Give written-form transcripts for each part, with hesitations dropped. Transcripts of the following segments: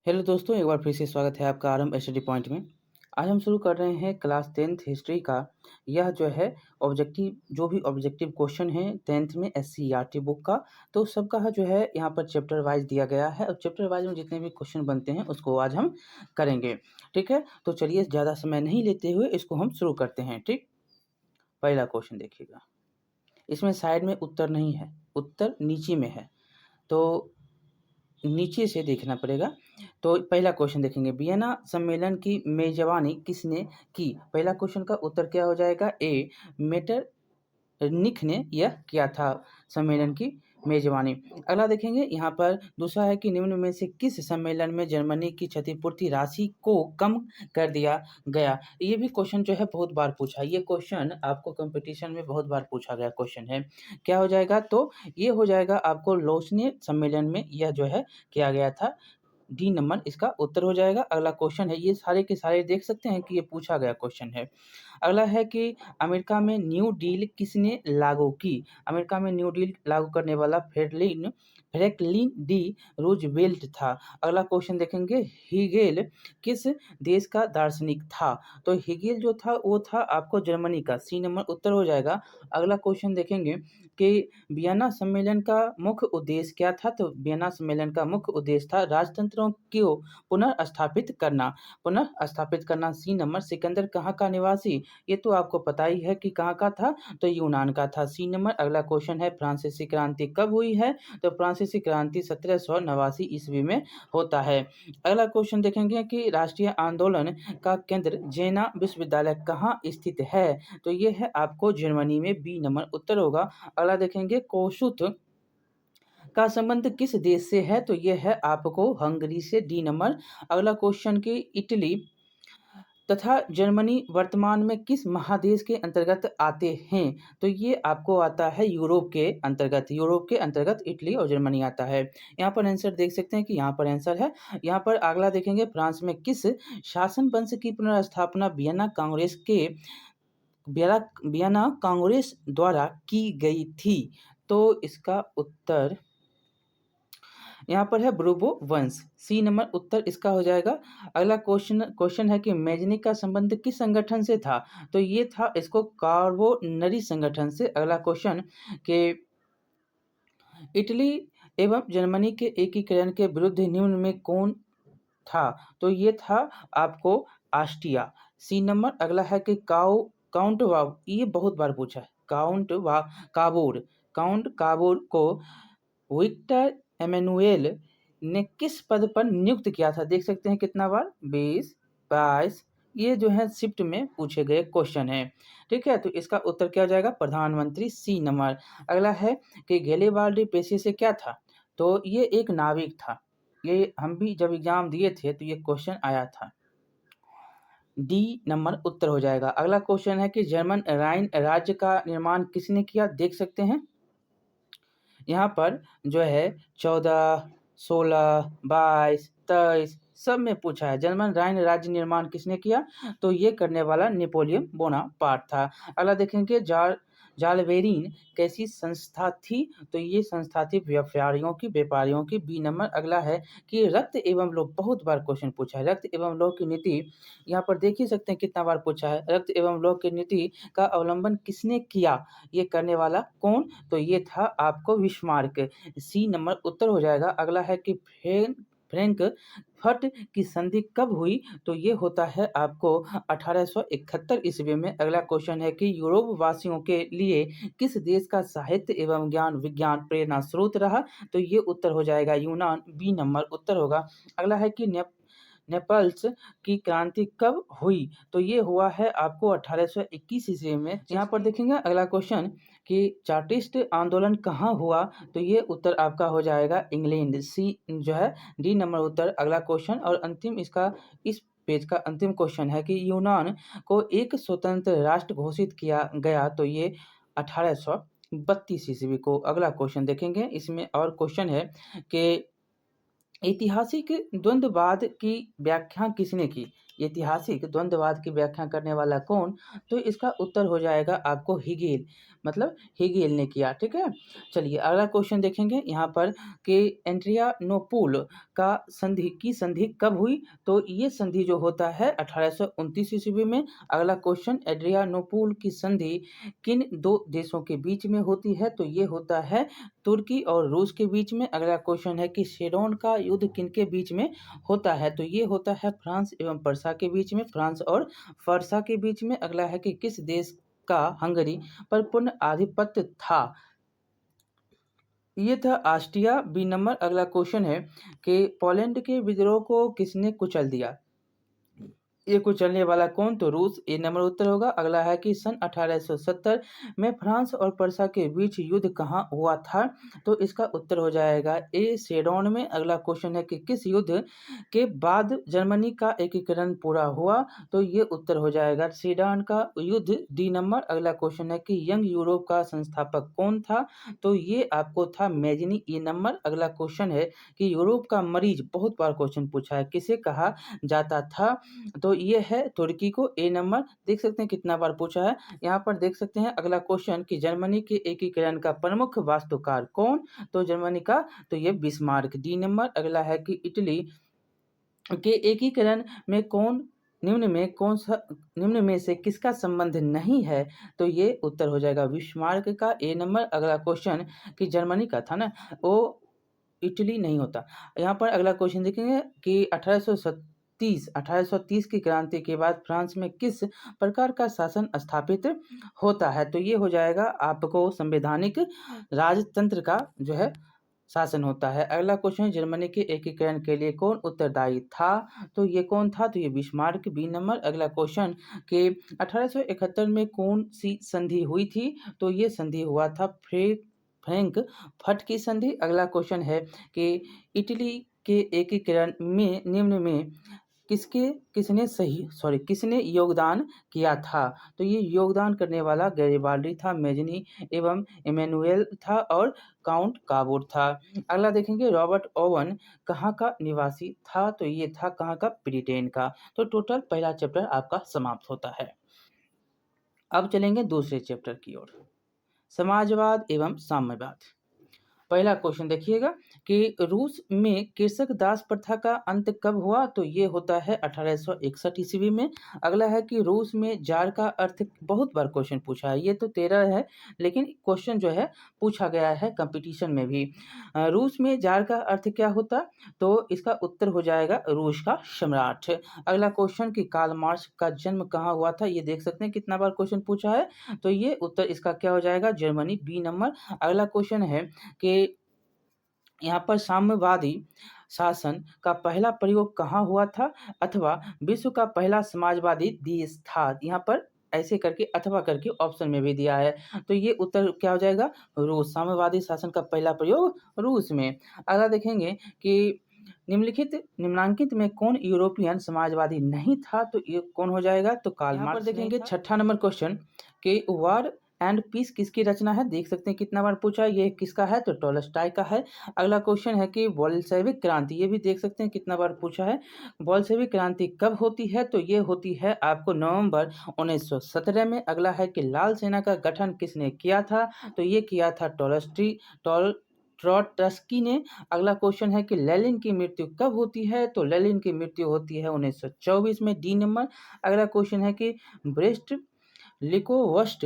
Hello दोस्तों, एक बार फिर से स्वागत है आपका आरंभ स्टडी पॉइंट में। आज हम शुरू कर रहे हैं क्लास 10th हिस्ट्री का। यह जो है जो भी ऑब्जेक्टिव क्वेश्चन हैं 10th में एससीईआरटी बुक का, तो सबका जो है यहाँ पर चैप्टर वाइज दिया गया है और चैप्टर वाइज में जितने भी क्वेश्चन बनते हैं उसको आज हम करेंगे। ठीक है, तो चलिए ज़्यादा समय नहीं लेते हुए इसको हम शुरू करते हैं। ठीक, पहला क्वेश्चन देखिएगा। इसमें साइड में उत्तर नहीं है, उत्तर नीचे में है, तो नीचे से देखना पड़ेगा। तो पहला क्वेश्चन देखेंगे, वियना सम्मेलन की मेजबानी किसने की? पहला क्वेश्चन का उत्तर क्या हो जाएगा? ए मेटरनिख ने यह किया था सम्मेलन की मेजबानी। अगला देखेंगे, यहाँ पर दूसरा है कि निम्न में से किस सम्मेलन में जर्मनी की क्षतिपूर्ति राशि को कम कर दिया गया? ये भी क्वेश्चन जो है बहुत बार पूछा, ये क्वेश्चन आपको कंपटीशन में बहुत बार पूछा गया क्वेश्चन है। क्या हो जाएगा? तो ये हो जाएगा आपको लौसने सम्मेलन में यह जो है किया गया था। डी नंबर इसका उत्तर हो जाएगा। अगला क्वेश्चन है, ये सारे के सारे देख सकते हैं कि ये पूछा गया क्वेश्चन है। अगला है कि अमेरिका में न्यू डील किसने लागू की? अमेरिका में न्यू डील लागू करने वाला फ्रैंकलिन डी रूजवेल्ट था। अगला क्वेश्चन देखेंगे, हिगेल किस देश का दार्शनिक था? तो हिगेल जो था वो था आपको जर्मनी का। सी नंबर उत्तर हो जाएगा। अगला क्वेश्चन देखेंगे कि वियना सम्मेलन का मुख्य उद्देश्य क्या था? तो वियना सम्मेलन का मुख्य उद्देश्य था राजतंत्रों को पुनर्स्थापित करना। पुनर्स्थापित करना। सी नंबर, सिकंदर कहाँ का निवासी? ये तो आपको पता ही है कि कहाँ का था, तो यूनान का था। सी नंबर। अगला क्वेश्चन है, फ्रांसीसी क्रांति कब हुई है? तो फ्रांसीसी क्रांति 1789 ईस्वी में होता है। अगला क्वेश्चन देखेंगे कि राष्ट्रीय आंदोलन का केंद्र जेना विश्वविद्यालय कहाँ स्थित है? तो ये है आपको जर्मनी में। बी नंबर उत्तर होगा। अगला देखेंगे, कोसुत का संबंध किस देश से है? तो ये है आपको हंगरी से। D number. अगला क्वेश्चन की इटली तथा जर्मनी वर्तमान में किस महादेश के अंतर्गत आते हैं? तो ये आपको आता है यूरोप के अंतर्गत। यूरोप के अंतर्गत इटली और जर्मनी आता है। यहाँ पर आंसर देख सकते हैं कि यहाँ पर आंसर है। यहाँ पर अगला देखेंगे, फ्रांस में किस शासन वंश की पुनर्स्थापना वियना कांग्रेस द्वारा की गई थी? तो इसका उत्तर यहाँ पर है ब्रूबो वंश। सी नंबर उत्तर इसका हो जाएगा। अगला क्वेश्चन है कि मेजनी का संबंध किस संगठन से था? तो ये था इसको कार्बोनरी संगठन से। अगला क्वेश्चन के इटली एवं जर्मनी के एकीकरण के विरुद्ध निम्न में कौन था? तो ये था आपको ऑस्ट्रिया। सी नंबर। अगला है कि काउंट वाव, ये बहुत बार पूछा है। काउंट काबोर को विक्टर एमेनुएल ने किस पद पर नियुक्त किया था? देख सकते हैं कितना बार, 20, 22। ये जो है शिफ्ट में पूछे गए क्वेश्चन है। ठीक है, तो इसका उत्तर क्या हो जाएगा? प्रधानमंत्री। C number. अगला है कि गैरिबाल्डी पेशे से क्या था? तो ये एक नाविक था। ये हम भी जब एग्जाम दिए थे तो ये क्वेश्चन आया था। डी नंबर उत्तर हो जाएगा। अगला क्वेश्चन है कि जर्मन राइन राज्य का निर्माण किसने किया? देख सकते हैं यहाँ पर जो है 14, 16, 22, 23 सब में पूछा है जर्मन राइन राज्य निर्माण किसने किया? तो ये करने वाला नेपोलियन बोनापार्ट था। अगला देखेंगे, जालबेरिन कैसी संस्था थी? तो ये संस्था थी व्यापारियों की। B number. अगला है कि रक्त एवं लोह, बहुत बार क्वेश्चन पूछा है। रक्त एवं लोह की नीति, यहाँ पर देख ही सकते हैं कितना बार पूछा है। रक्त एवं लोह की नीति का अवलंबन किसने किया? ये करने वाला कौन? तो ये था आपको बिस्मार्क। सी नंबर उत्तर हो जाएगा। अगला है कि फ्रैंकफर्ट की संधि कब हुई? तो ये होता है आपको 1871 ईस्वी में। अगला क्वेश्चन है कि यूरोप वासियों के लिए किस देश का साहित्य एवं ज्ञान विज्ञान प्रेरणा स्रोत रहा? तो ये उत्तर हो जाएगा यूनान। बी नंबर उत्तर होगा। अगला है कि नेपल्स की क्रांति कब हुई? तो ये हुआ है आपको 1821 ईस्वी में। यहाँ पर देखेंगे अगला क्वेश्चन कि चार्टिस्ट आंदोलन कहाँ हुआ? तो ये उत्तर आपका हो जाएगा इंग्लैंड। सी जो है डी नंबर उत्तर। अगला क्वेश्चन और अंतिम इसका इस पेज का अंतिम क्वेश्चन है कि यूनान को एक स्वतंत्र राष्ट्र घोषित किया गया? तो ये 1832 ईस्वी को। अगला क्वेश्चन देखेंगे, इसमें और क्वेश्चन है कि ऐतिहासिक द्वंद्ववाद की व्याख्या किसने की? ऐतिहासिक द्वंद्ववाद की व्याख्या करने वाला कौन? तो इसका उत्तर हो जाएगा आपको हेगेल, मतलब हेगेल ने किया। ठीक है, चलिए अगला क्वेश्चन देखेंगे यहाँ पर कि एड्रियानोपुल का संधि कब हुई? तो ये संधि जो होता है 1829 ईस्वी में। अगला क्वेश्चन, एड्रियानोपुल की संधि किन दो देशों के बीच में होती है? तो ये होता है तुर्की और रूस के बीच में। अगला क्वेश्चन है कि सेडोन का युद्ध किनके बीच में होता है? तो ये होता है फ्रांस एवं पर्सा के बीच में, फ्रांस और फरसा के बीच में। अगला है कि किस देश का हंगरी पर पूर्ण आधिपत्य था? ये था ऑस्ट्रिया, बी नंबर। अगला क्वेश्चन है कि पोलैंड के विद्रोह को किसने कुचल दिया? ये कुचलने वाला कौन? तो रूस, ए नंबर उत्तर होगा। अगला है कि सन 1870 में फ्रांस और पर्सा के बीच युद्ध कहाँ हुआ था? तो इसका उत्तर हो जाएगा ए, सेडोन में। अगला क्वेश्चन है कि किस युद्ध के बाद जर्मनी का एकीकरण पूरा हुआ? तो ये उत्तर हो जाएगा सेडोन का युद्ध, डी नंबर। अगला क्वेश्चन है कि यंग यूरोप का संस्थापक कौन था? तो ये आपको था मैजनी, ए नंबर। अगला क्वेश्चन है कि यूरोप का मरीज, बहुत बार क्वेश्चन पूछा है, किसे कहा जाता था? तो ये है तुर्की को, ए नंबर। देख सकते हैं कितना बार पूछा है। यहाँ पर देख सकते हैं अगला क्वेश्चन कि जर्मनी के एकीकरण का प्रमुख वास्तुकार कौन? तो जर्मनी का, तो ये बिस्मार्क, डी नंबर। अगला है कि इटली के एकीकरण में निम्न में से किसका संबंध नहीं है? तो ये उत्तर हो जाएगा बिस्मार्क का, ए नंबर। अगला क्वेश्चन कि जर्मनी का था ना, वो इटली नहीं होता। यहाँ पर अगला क्वेश्चन देखेंगे कि 1830 की क्रांति के बाद फ्रांस में किस प्रकार का शासन स्थापित होता है? तो ये हो जाएगा आपको संवैधानिक राजतंत्र का जो है शासन होता है। अगला क्वेश्चन, जर्मनी के एकीकरण के लिए कौन उत्तरदायी था? तो ये कौन था? तो ये बिस्मार्क, बी नंबर। अगला क्वेश्चन कि 1871 में कौन सी संधि हुई थी? तो ये संधि हुआ था फ्रैंकफर्ट की संधि। अगला क्वेश्चन है कि इटली के एकीकरण में निम्न में किसने योगदान किया था? तो ये योगदान करने वाला गैरिबाल्डी था, मेजनी एवं इमैनुएल था और काउंट काबूर था। अगला देखेंगे, रॉबर्ट ओवन कहाँ का निवासी था? तो ये था कहाँ का? ब्रिटेन का। तो टोटल पहला चैप्टर आपका समाप्त होता है। अब चलेंगे दूसरे चैप्टर की ओर, समाजवाद एवं साम्यवाद। पहला क्वेश्चन देखिएगा कि रूस में कृषक दास प्रथा का अंत कब हुआ? तो ये होता है 1861 ईस्वी में। अगला है कि रूस में जार का अर्थ, बहुत बार क्वेश्चन पूछा है, ये तो 13 है लेकिन क्वेश्चन जो है पूछा गया है कंपटीशन में भी। रूस में जार का अर्थ क्या होता? तो इसका उत्तर हो जाएगा रूस का सम्राट। अगला क्वेश्चन कि कार्ल मार्क्स का जन्म कहाँ हुआ था? ये देख सकते हैं कितना बार क्वेश्चन पूछा है। तो ये उत्तर इसका क्या हो जाएगा? Germany, B number. अगला क्वेश्चन है कि यहाँ पर साम्यवादी शासन का पहला प्रयोग कहाँ हुआ था? अथवा विश्व का पहला समाजवादी देश था? यहाँ पर ऐसे करके अथवा करके ऑप्शन में भी दिया है। तो ये उत्तर क्या हो जाएगा? रूस। साम्यवादी शासन का पहला प्रयोग रूस में। अगला देखेंगे कि निम्नांकित में कौन यूरोपियन समाजवादी नहीं था? तो ये कौन हो जाएगा? तो कार्ल मार्क्स। देखेंगे छठा नंबर क्वेश्चन कि वॉर एंड पीस किसकी रचना है? देख सकते हैं कितना बार पूछा है, ये किसका है? तो टॉलस्टॉय का है। अगला क्वेश्चन है कि बोल्शेविक क्रांति, ये भी देख सकते हैं कितना बार पूछा है। बोल्शेविक क्रांति कब होती है? तो ये होती है आपको नवंबर 1917 में। अगला है कि लाल सेना का गठन किसने किया था? तो ये किया था ट्रॉट्स्की ने। अगला क्वेश्चन है कि लेनिन की मृत्यु कब होती है? तो लेनिन की मृत्यु होती है 1924 में, डी नंबर। अगला क्वेश्चन है कि ब्रेस्ट लिकोवस्ट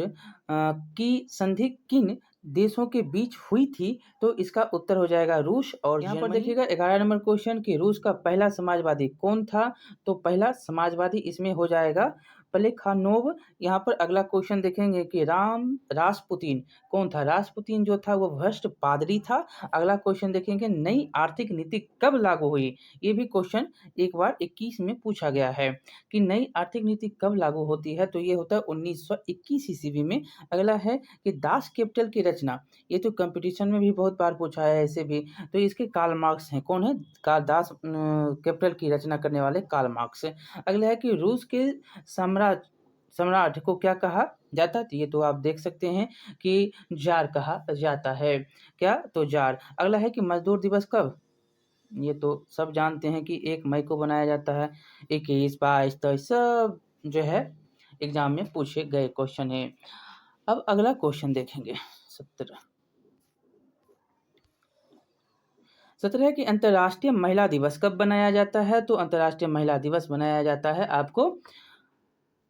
की संधि किन देशों के बीच हुई थी? तो इसका उत्तर हो जाएगा रूस और यहाँ पर देखिएगा 11 नंबर क्वेश्चन कि रूस का पहला समाजवादी कौन था? तो पहला समाजवादी इसमें हो जाएगा प्लेखानोव। यहाँ पर अगला क्वेश्चन देखेंगे कि रासपुतीन कौन था? रासपुतीन जो था वो भ्रष्ट पादरी था। अगला क्वेश्चन देखेंगे, नई आर्थिक नीति कब लागू हुई? ये भी क्वेश्चन एक बार 21 में पूछा गया है कि नई आर्थिक नीति कब लागू होती है? तो ये होता है 1921 ईस्वी में। अगला है कि दास कैपिटल की रचना, ये तो कंपटीशन में भी बहुत बार पूछा है ऐसे भी। तो इसके कार्ल मार्क्स हैं। कौन है? दास कैपिटल की रचना करने वाले कार्ल मार्क्स। अगला है कि रूस के सम्राट को क्या कहा जाता? तो ये तो आप देख सकते हैं कि जार कहा जाता है। क्या? तो जार। अगला है कि मजदूर दिवस कब ये तो सब जानते हैं कि 1 मई को बनाया जाता है। 21, 22, 23 सब जो है एग्ज़ाम में पूछे गए क्वेश्चन हैं। अब अगला क्वेश्चन देखेंगे 17। 17 है कि अंतर्राष्ट्रीय महिला दिवस कब बनाया जाता है? तो अंतर्राष्ट्रीय महिला दिवस बनाया जाता है आपको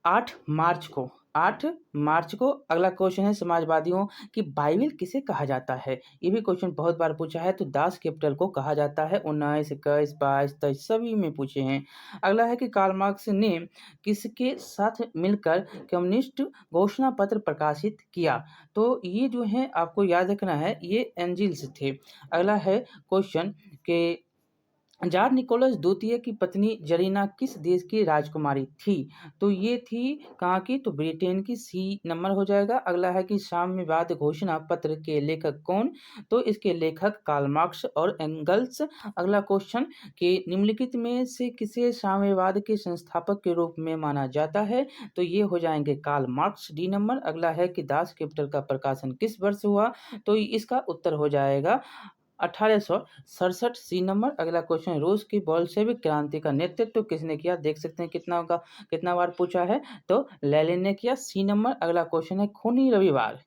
8 मार्च को। 8 मार्च को। अगला क्वेश्चन है समाजवादियों की बाइबिल किसे कहा जाता है? ये भी क्वेश्चन बहुत बार पूछा है, तो दास कैपिटल को कहा जाता है। 19, 21, 22, 23 सभी में पूछे हैं। अगला है कि कार्ल मार्क्स ने किसके साथ मिलकर कम्युनिस्ट घोषणा पत्र प्रकाशित किया? तो ये जो है आपको याद रखना है, ये एंजिल्स थे। अगला है क्वेश्चन के जार निकोलस द्वितीय की पत्नी जरीना किस देश की राजकुमारी थी? तो ये थी कहाँ की? तो ब्रिटेन की। सी नंबर हो जाएगा। अगला है कि साम्यवाद घोषणा पत्र के लेखक कौन? तो इसके लेखक कार्ल मार्क्स और एंगल्स। अगला क्वेश्चन कि निम्नलिखित में से किसे साम्यवाद के संस्थापक के रूप में माना जाता है? तो ये हो जाएंगे कार्ल मार्क्स। D number. अगला है कि दास कैपिटल का प्रकाशन किस वर्ष हुआ? तो इसका उत्तर हो जाएगा 1867। सी नंबर। अगला क्वेश्चन रूस की बोल्शेविक क्रांति का नेतृत्व किसने किया? देख सकते हैं कितना बार पूछा है, तो लेनिन ने किया। सी नंबर। अगला क्वेश्चन है खूनी रविवार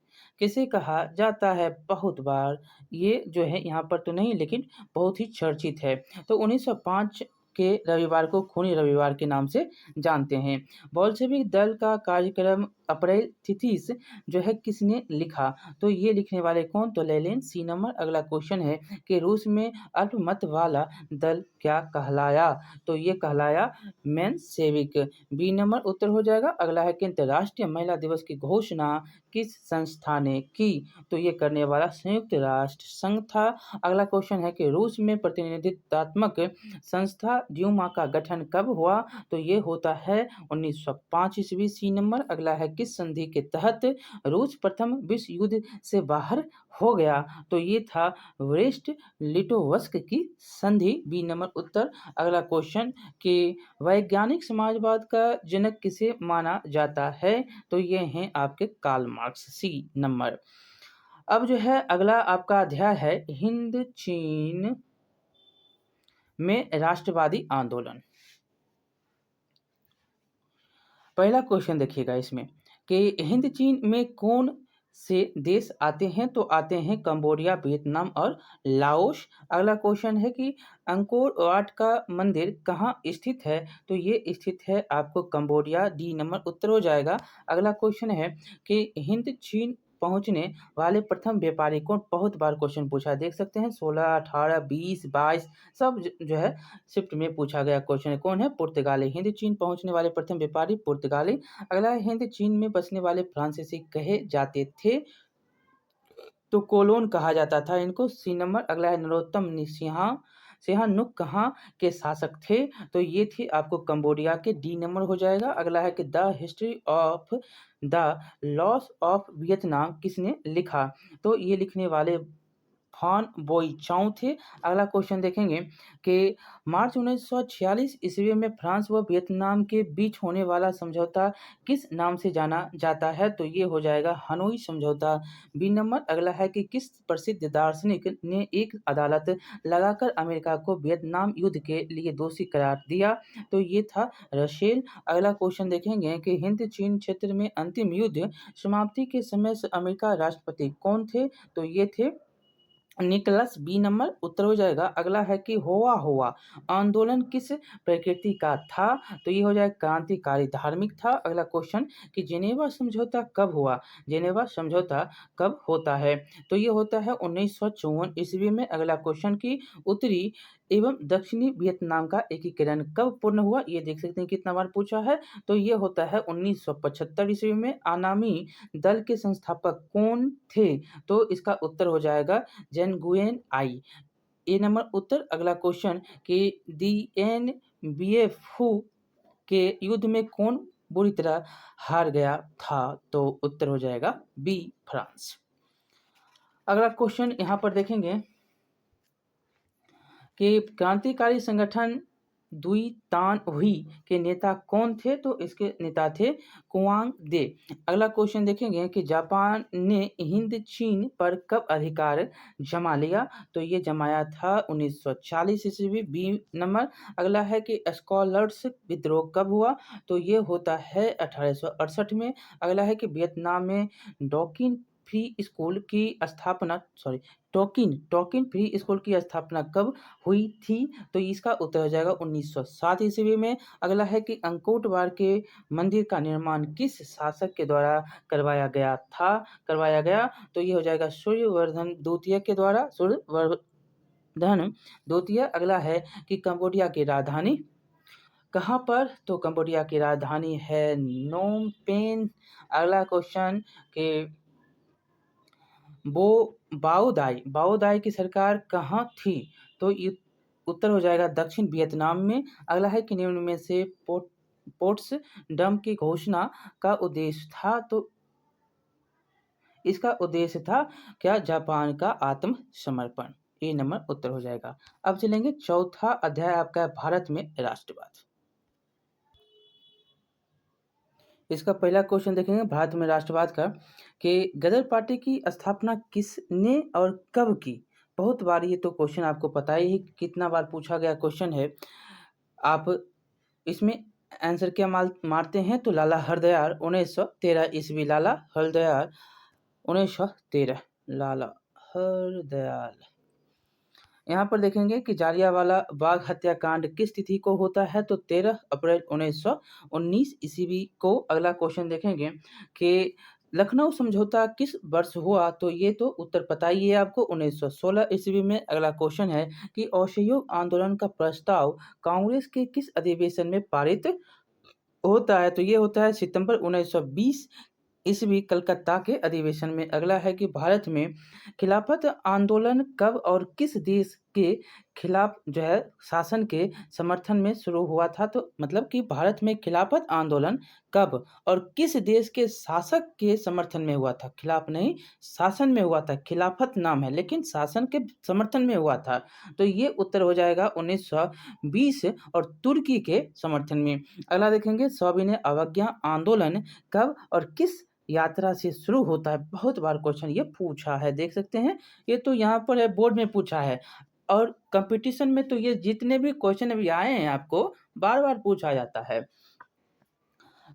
किसे कहा जाता है? बहुत बार ये जो है यहाँ पर तो नहीं, लेकिन बहुत ही चर्चित है। तो 1905 के रविवार को खूनी रविवार के नाम से जानते हैं। बोल्शेविक दल का कार्यक्रम अप्रैल तिथिस जो है किसने लिखा? तो ये लिखने वाले कौन? तो लेनिन। C number. अगला क्वेश्चन है कि रूस में अल्पमत वाला दल क्या कहलाया? तो ये कहलाया मेंशेविक। बी नंबर उत्तर हो जाएगा। अगला है कि अंतर्राष्ट्रीय महिला दिवस की घोषणा किस संस्था ने की? तो ये करने वाला संयुक्त राष्ट्र संघ था। अगला क्वेश्चन है कि रूस में प्रतिनिधित्वात्मक संस्था ड्यूमा का गठन कब हुआ? तो ये होता है 1905 ईस्वी। C number. अगला है किस संधि के तहत रूस प्रथम विश्व युद्ध से बाहर हो गया? तो ये था ब्रेस्ट लिटोवस्क की संधि। बी नंबर उत्तर। अगला क्वेश्चन कि वैज्ञानिक समाजवाद का जनक किसे माना जाता है? तो ये हैं आपके कार्ल मार्क्स। सी नंबर। अब जो है अगला आपका अध्याय है हिंद चीन में राष्ट्रवादी आंदोलन। पहला क्वेश्चन देखिएगा इसमें कि हिंद चीन में कौन से देश आते हैं? तो आते हैं कंबोडिया, वियतनाम और लाओस। अगला क्वेश्चन है कि अंकोर वाट का मंदिर कहाँ स्थित है? तो ये स्थित है आपको कंबोडिया। डी नंबर उत्तर हो जाएगा। अगला क्वेश्चन है कि हिंद चीन पहुंचने वाले प्रथम व्यापारी कौन? बहुत बार क्वेश्चन पूछा है, देख सकते हैं 16, 18, 20, 22 सब जो है शिफ्ट में पूछा गया क्वेश्चन कौन है? पुर्तगाली। हिंद चीन पहुंचने वाले प्रथम व्यापारी पुर्तगाली। अगला है हिंद चीन में बसने वाले फ्रांसीसी कहे जाते थे? तो कोलोन कहा जाता था इनको। C number. अगला है नरोत्तम सिंहानुक कहाँ के शासक थे? तो ये थे आपको कंबोडिया के। डी नंबर हो जाएगा। अगला है कि the history of the loss of Vietnam किसने लिखा? तो ये लिखने वाले फान बोईचाउ थे। अगला क्वेश्चन देखेंगे कि मार्च 1946 ईस्वी में फ्रांस व वियतनाम के बीच होने वाला समझौता किस नाम से जाना जाता है? तो ये हो जाएगा हनोई समझौता। B number. अगला है कि किस प्रसिद्ध दार्शनिक ने एक अदालत लगाकर अमेरिका को वियतनाम युद्ध के लिए दोषी करार दिया? तो ये था रसेल। अगला क्वेश्चन देखेंगे कि हिंद चीन क्षेत्र में अंतिम युद्ध समाप्ति के समय से अमेरिका राष्ट्रपति कौन थे? तो ये थे निकलस। बी नंबर उत्तर हो जाएगा। अगला है कि होवा होवा आंदोलन किस प्रकृति का था? तो ये हो जाएगा क्रांतिकारी धार्मिक था। अगला क्वेश्चन कि जेनेवा समझौता कब हुआ? जेनेवा समझौता कब होता है? तो ये होता है 1954 ईस्वी में। अगला क्वेश्चन की उत्तरी एवं दक्षिणी वियतनाम का एकीकरण कब पूर्ण हुआ? ये देख सकते हैं कितना बार पूछा है। तो ये होता है 1975 ईस्वी में। अनामी दल के संस्थापक कौन थे? तो इसका उत्तर हो जाएगा जेनगुएन आई। ए नंबर उत्तर। अगला क्वेश्चन कि डीएनबीएफू के युद्ध में कौन बुरी तरह हार गया था? तो उत्तर हो जाएगा बी फ्रांस। अगला क्वेश्चन यहाँ पर देखेंगे कि क्रांतिकारी संगठन दुई तान हुई के नेता कौन थे? तो इसके नेता थे कुआंग दे। अगला क्वेश्चन देखेंगे कि जापान ने हिंद चीन पर कब अधिकार जमा लिया? तो ये जमाया था 1940 ईस्वी। B number. अगला है कि स्कॉलर्स विद्रोह कब हुआ? तो ये होता है 1868 में। अगला है कि वियतनाम में डॉकिन फ्री स्कूल की स्थापना टोकिन फ्री स्कूल की स्थापना कब हुई थी? तो इसका उत्तर हो जाएगा 1907 ईस्वी में। अगला है कि अंकोट वार के मंदिर का निर्माण किस शासक के द्वारा करवाया गया? तो ये हो जाएगा सूर्यवर्धन द्वितीय के द्वारा। अगला है कि कंबोडिया की राजधानी कहाँ पर? तो कंबोडिया की राजधानी है नोम पेन। अगला क्वेश्चन कि बाओदाई की सरकार कहाँ थी? तो ये उत्तर हो जाएगा दक्षिण वियतनाम में। अगला है कि निम्न में से पोट्सडम की घोषणा का उद्देश्य था? तो इसका उद्देश्य था क्या? जापान का आत्मसमर्पण। ए नंबर उत्तर हो जाएगा। अब चलेंगे चौथा अध्याय आपका है भारत में राष्ट्रवाद। इसका पहला क्वेश्चन देखेंगे भारत में राष्ट्रवाद का कि गदर पार्टी की स्थापना किसने और कब की? बहुत बार ये तो क्वेश्चन आपको पता ही कितना बार पूछा गया क्वेश्चन है। आप इसमें आंसर क्या मारते हैं? तो लाला हरदयाल 1913 ईस्वी। लाला हरदयाल 1913। लाला हरदयाल। यहाँ पर देखेंगे कि जालियांवाला बाग हत्याकांड किस तिथि को होता है? तो 13 अप्रैल 1919 ईस्वी को। अगला क्वेश्चन देखेंगे कि लखनऊ समझौता किस वर्ष हुआ? तो ये तो उत्तर पता ही है आपको, 1916 ईस्वी में। अगला क्वेश्चन है कि असहयोग आंदोलन का प्रस्ताव कांग्रेस के किस अधिवेशन में पारित होता है? तो ये होता है सितंबर 1920 ईस्वी कलकत्ता के अधिवेशन में। अगला है कि भारत में खिलाफत आंदोलन कब और किस देश के खिलाफ जो है शासन के समर्थन में शुरू हुआ था? तो मतलब कि भारत में खिलाफत आंदोलन कब और किस देश के शासक के समर्थन में हुआ था? खिलाफ नहीं, शासन में हुआ था। खिलाफत नाम है लेकिन शासन के समर्थन में हुआ था। तो ये उत्तर हो जाएगा 1920 और तुर्की के समर्थन में। अगला देखेंगे सविनय अवज्ञा आंदोलन कब और किस यात्रा से शुरू होता है? बहुत बार क्वेश्चन ये पूछा है, देख सकते हैं। ये तो यहाँ पर है, बोर्ड में पूछा है और कंपटीशन में तो ये जितने भी क्वेश्चन अभी आए हैं आपको बार बार पूछा जाता है।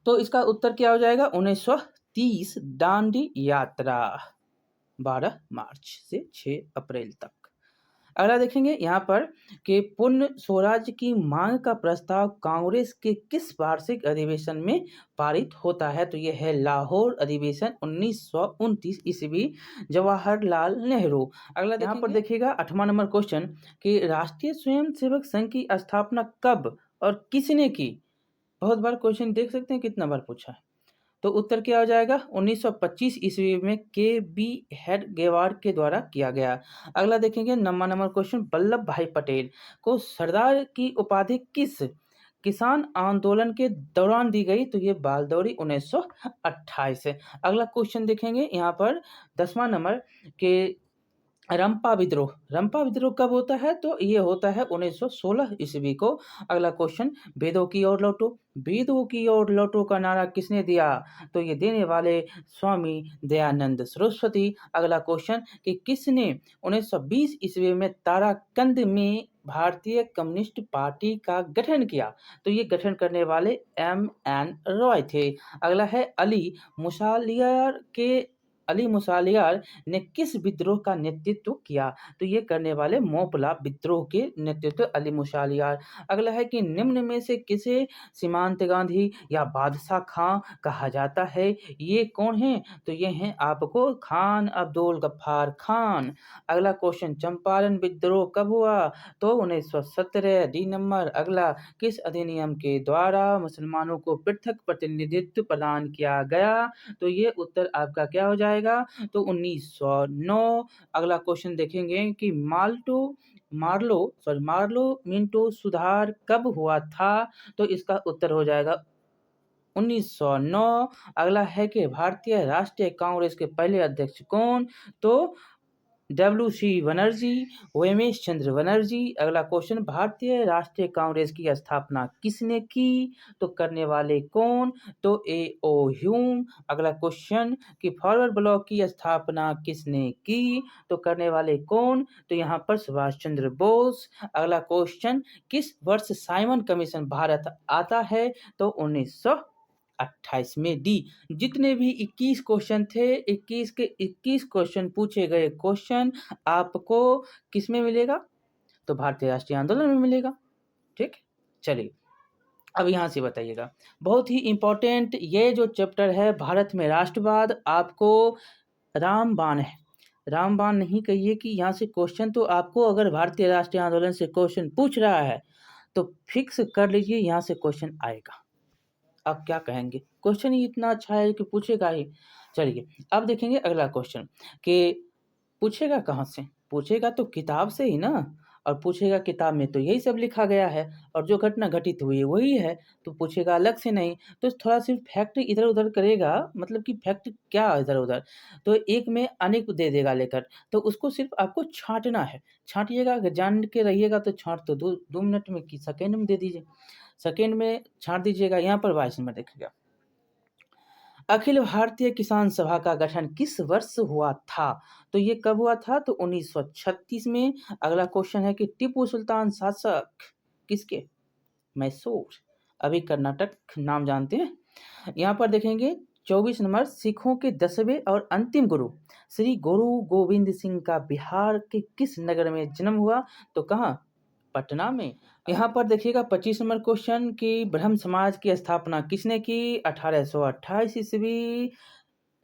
तो इसका उत्तर क्या हो जाएगा? 1930 दांडी यात्रा 12 मार्च से 6 अप्रैल तक। अगला देखेंगे यहाँ पर कि पूर्ण स्वराज की मांग का प्रस्ताव कांग्रेस के किस वार्षिक अधिवेशन में पारित होता है? तो यह है लाहौर अधिवेशन 1929 ईस्वी, जवाहरलाल नेहरू। अगला यहाँ पर देखिएगा 8वां नंबर क्वेश्चन कि राष्ट्रीय स्वयंसेवक संघ की स्थापना कब और किसने की? बहुत बार क्वेश्चन देख सकते हैं कितना बार पूछा है। तो उत्तर क्या हो जाएगा? 1925 ईस्वी में के.बी. हेडगेवार के द्वारा किया गया। अगला देखेंगे 9वां नंबर क्वेश्चन, वल्लभ भाई पटेल को सरदार की उपाधि किस किसान आंदोलन के दौरान दी गई? तो ये बालदौरी 1928 है। अगला क्वेश्चन देखेंगे यहाँ पर 10वां नंबर के रंपा विद्रोह कब होता है? तो ये होता है 1916 ईस्वी को। अगला क्वेश्चन, वेदों की ओर लौटो का नारा किसने दिया? तो ये देने वाले स्वामी दयानंद सरस्वती। अगला क्वेश्चन कि किसने 1920 ईस्वी में ताराकंद में भारतीय कम्युनिस्ट पार्टी का गठन किया? तो ये गठन करने वाले M.N. रॉय थे। अगला है अली मुसालियार ने किस विद्रोह का नेतृत्व किया? तो ये करने वाले मोपला विद्रोह के नेतृत्व अली मुसालियार। अगला है कि निम्न में से किसे सीमांत गांधी या बादशाह खां कहा जाता है? ये कौन है? तो ये हैं आपको खान अब्दुल गफ्फार खान। अगला क्वेश्चन, चंपारण विद्रोह कब हुआ? तो 1917। D number. अगला, किस अधिनियम के द्वारा मुसलमानों को पृथक प्रतिनिधित्व प्रदान किया गया? तो ये उत्तर आपका क्या हो जाएगा? तो 1909। अगला क्वेश्चन देखेंगे कि मार्लो मिंटो सुधार कब हुआ था? तो इसका उत्तर हो जाएगा 1909। अगला है कि भारतीय राष्ट्रीय कांग्रेस के पहले अध्यक्ष कौन? तो WC बनर्जी, उमेश चंद्र बनर्जी। अगला क्वेश्चन, भारतीय राष्ट्रीय कांग्रेस की स्थापना किसने की? तो करने वाले कौन? तो A.O. ह्यूम। अगला क्वेश्चन कि फॉरवर्ड ब्लॉक की स्थापना किसने की? तो करने वाले कौन? तो यहाँ पर सुभाष चंद्र बोस। अगला क्वेश्चन, किस वर्ष साइमन कमीशन भारत आता है? तो 1928 में। डी। जितने भी 21 क्वेश्चन थे, 21 के 21 क्वेश्चन पूछे गए क्वेश्चन आपको किस में मिलेगा? तो भारतीय राष्ट्रीय आंदोलन में मिलेगा। ठीक, चलिए अब यहाँ से बताइएगा, बहुत ही इंपॉर्टेंट ये जो चैप्टर है भारत में राष्ट्रवाद, आपको रामबाण है। रामबाण नहीं कहिए कि यहाँ से क्वेश्चन तो आपको अगर भारतीय राष्ट्रीय आंदोलन से क्वेश्चन पूछ रहा है तो फिक्स कर लीजिए यहाँ से क्वेश्चन आएगा। आप क्या कहेंगे, क्वेश्चन ही इतना अच्छा है कि पूछेगा ही। चलिए अब देखेंगे अगला क्वेश्चन कि पूछेगा कहाँ से? पूछेगा तो किताब से ही ना, और पूछेगा किताब में तो यही सब लिखा गया है और जो घटना घटित हुई है वही है, तो पूछेगा अलग से नहीं। तो थोड़ा सिर्फ फैक्ट इधर उधर करेगा, मतलब कि फैक्ट क्या इधर उधर, तो एक में अनेक दे देगा लेकर, तो उसको सिर्फ आपको छांटना है। छांटिएगा, अगर जान के रहिएगा तो छांट तो 2 मिनट में कि सेकेंड में दे दीजिए, सेकेंड में छांट दीजिएगा। यहाँ पर 22 नंबर देखिएगा, अखिल भारतीय किसान सभा का गठन किस वर्ष हुआ था? तो ये कब हुआ था? तो 1936 में। अगला क्वेश्चन है कि टीपू सुल्तान शासक किसके? मैसूर, अभी कर्नाटक नाम जानते हैं। यहाँ पर देखेंगे 24 नंबर, सिखों के 10वें और अंतिम गुरु श्री गुरु गोविंद सिंह का बिहार के किस नगर में जन्म हुआ? तो कहाँ? पटना में। यहाँ पर देखिएगा 25 नंबर क्वेश्चन कि ब्रह्म समाज की स्थापना किसने की? 1828 ईस्वी,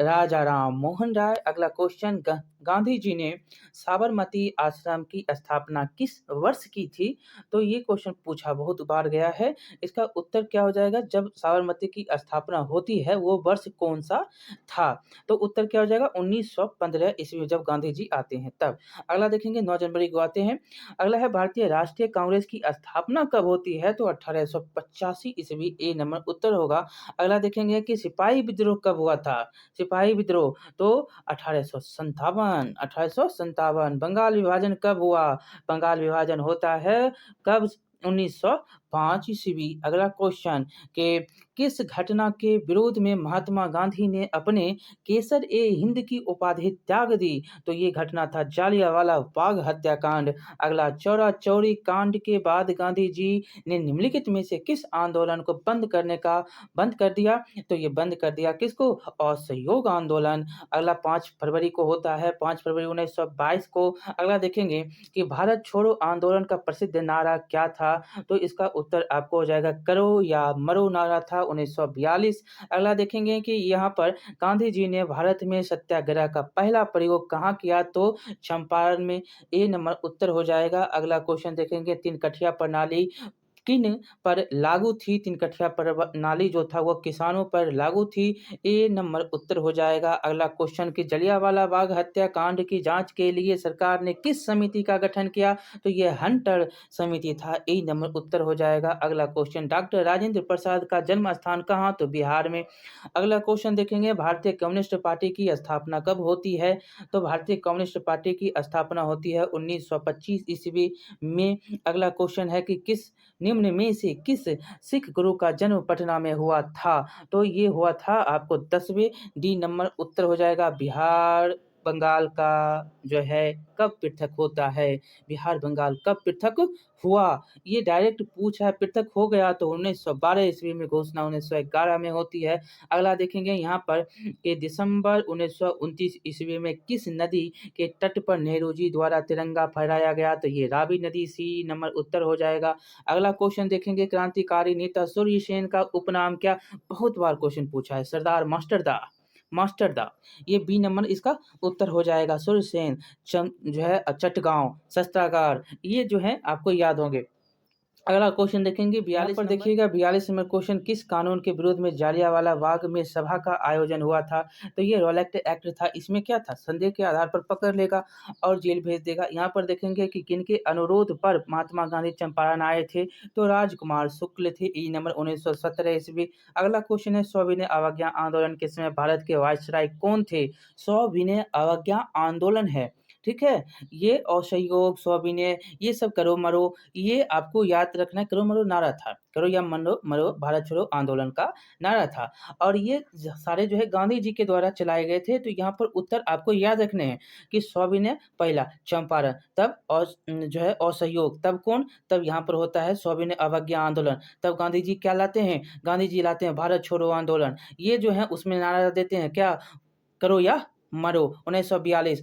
राजा राम मोहन राय। अगला क्वेश्चन, गांधी जी ने साबरमती आश्रम की स्थापना किस वर्ष की थी? तो ये क्वेश्चन पूछा बहुत बार गया है, इसका उत्तर क्या हो जाएगा? जब साबरमती की स्थापना होती है वो वर्ष कौन सा था? तो उत्तर क्या हो जाएगा? 1915 ईस्वी में, जब गांधी जी आते हैं तब। अगला देखेंगे 9 जनवरी को आते हैं। अगला है भारतीय राष्ट्रीय कांग्रेस की स्थापना कब होती है? तो 1885 ईस्वी, ए नंबर उत्तर होगा। अगला देखेंगे कि सिपाही विद्रोह कब हुआ था? सिपाही विद्रोह तो 1857। बंगाल विभाजन कब हुआ? बंगाल विभाजन होता है कब? 1905 ईस्वी। अगला क्वेश्चन कि किस घटना के विरोध में महात्मा गांधी ने अपने केसर ए हिंद की उपाधि त्याग दी? तो ये घटना था जालियांवाला बाग हत्याकांड। अगला, चौरा चौरी कांड के बाद गांधी जी ने निम्नलिखित में से किस आंदोलन को बंद कर दिया? तो ये बंद कर दिया किसको? असहयोग आंदोलन। अगला 5 फरवरी को होता है, 5 फरवरी 1922 को। अगला देखेंगे कि भारत छोड़ो आंदोलन का प्रसिद्ध नारा क्या था? तो इसका उत्तर आपको हो जाएगा करो या मरो नारा था, 1942। अगला देखेंगे कि यहाँ पर गांधी जी ने भारत में सत्याग्रह का पहला प्रयोग कहाँ किया? तो चंपारण में, ए नंबर उत्तर हो जाएगा। अगला क्वेश्चन देखेंगे, तीन कठिया प्रणाली किन पर लागू थी? तीन कठिया प्रणाली जो था वो किसानों पर लागू थी, ए नंबर उत्तर हो जाएगा। अगला क्वेश्चन कि जलियांवाला बाग हत्याकांड की जांच के लिए सरकार ने किस समिति का गठन किया? तो ये हंटर समिति था, ए नंबर उत्तर हो जाएगा। अगला क्वेश्चन, डॉक्टर राजेंद्र प्रसाद का जन्म स्थान कहाँ? तो बिहार में। अगला क्वेश्चन देखेंगे, भारतीय कम्युनिस्ट पार्टी की स्थापना कब होती है? तो भारतीय कम्युनिस्ट पार्टी की स्थापना होती है 1925 ईस्वी में। अगला क्वेश्चन है कि किस निम्न में से किस सिख गुरु का जन्म पटना में हुआ था? तो ये हुआ था आपको 10वें, डी नंबर उत्तर हो जाएगा। बिहार बंगाल का जो है कब पृथक होता है? बिहार बंगाल कब पृथक हुआ? ये डायरेक्ट पूछा है, पृथक हो गया तो 1912 ईस्वी में घोषणा 1911 में होती है। अगला देखेंगे यहाँ पर कि दिसंबर 1929 ईस्वी में किस नदी के तट पर नेहरू जी द्वारा तिरंगा फहराया गया? तो ये रावी नदी, सी नंबर उत्तर हो जाएगा। अगला क्वेश्चन देखेंगे, क्रांतिकारी नेता सूर्य सेन का उपनाम क्या? बहुत बार क्वेश्चन पूछा है, सरदार मास्टरदा। ये बी नंबर इसका उत्तर हो जाएगा। सूर्य सेन जो है चटगांव, शस्त्रागार, ये जो है आपको याद होंगे। अगला क्वेश्चन देखेंगे 42 पर, देखिएगा 42 नंबर क्वेश्चन, किस कानून के विरोध में जालियांवाला बाग में सभा का आयोजन हुआ था? तो ये रॉलेट एक्ट था। इसमें क्या था? संदेह के आधार पर पकड़ लेगा और जेल भेज देगा। यहाँ पर देखेंगे कि किनके अनुरोध पर महात्मा गांधी चंपारण आए थे? तो राजकुमार शुक्ल थे, ई नंबर 1917 ईस्वी। अगला क्वेश्चन है, सविनय अवज्ञा आंदोलन के समय भारत के वायसराय कौन थे? सविनय अवज्ञा आंदोलन है ठीक है? ये असहयोग, सविनय, ये सब करो मरो, ये आपको याद रखना है। करो मरो नारा था, करो या मरो मरो भारत छोड़ो आंदोलन का नारा था और ये सारे जो है गांधी जी के द्वारा चलाए गए थे। तो यहाँ पर उत्तर आपको याद रखने हैं कि सविनय पहला चंपारण, तब जो है असहयोग, तब कौन, तब यहाँ पर होता है सविनय अवज्ञा आंदोलन, तब गांधी जी क्या लाते हैं, गांधी जी लाते हैं भारत छोड़ो आंदोलन। ये जो है उसमें नारा देते हैं क्या, करो या मरो। 1942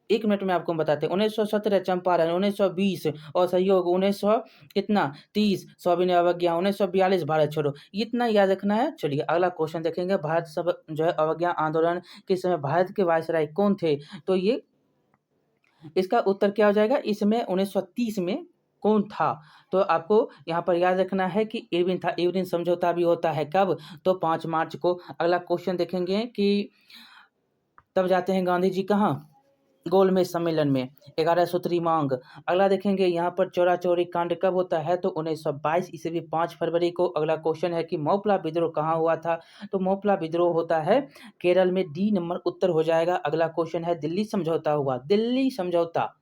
एक मिनट में आपको बताते हैं। 1917 चंपारण, 1920 असहयोग, 1900 कितना 30 सविनय अवज्ञा, 1942 भारत छोड़ो। इतना याद रखना है। चलिए अगला क्वेश्चन देखेंगे। भारत सब जो है अवज्ञा आंदोलन के समय भारत के वायसराय कौन थे? तो ये इसका उत्तर क्या हो जाएगा? इसमें 1930 में कौन था? तो आपको यहाँ पर याद रखना है कि इरविन था। इरविन समझौता भी होता है कब? तो 5 मार्च को। अगला क्वेश्चन देखेंगे कि तब जाते हैं गांधी जी कहाँ? गोलमेज सम्मेलन में। 11 सूत्री मांग। अगला देखेंगे यहाँ पर चौरा चौरी कांड कब होता है? तो 1922 ईस्वी 5 फरवरी को। अगला क्वेश्चन है कि मोपला विद्रोह कहाँ हुआ था? तो मोपला विद्रोह होता है केरल में। डी नंबर उत्तर हो जाएगा। अगला क्वेश्चन है दिल्ली समझौता हुआ। दिल्ली समझौता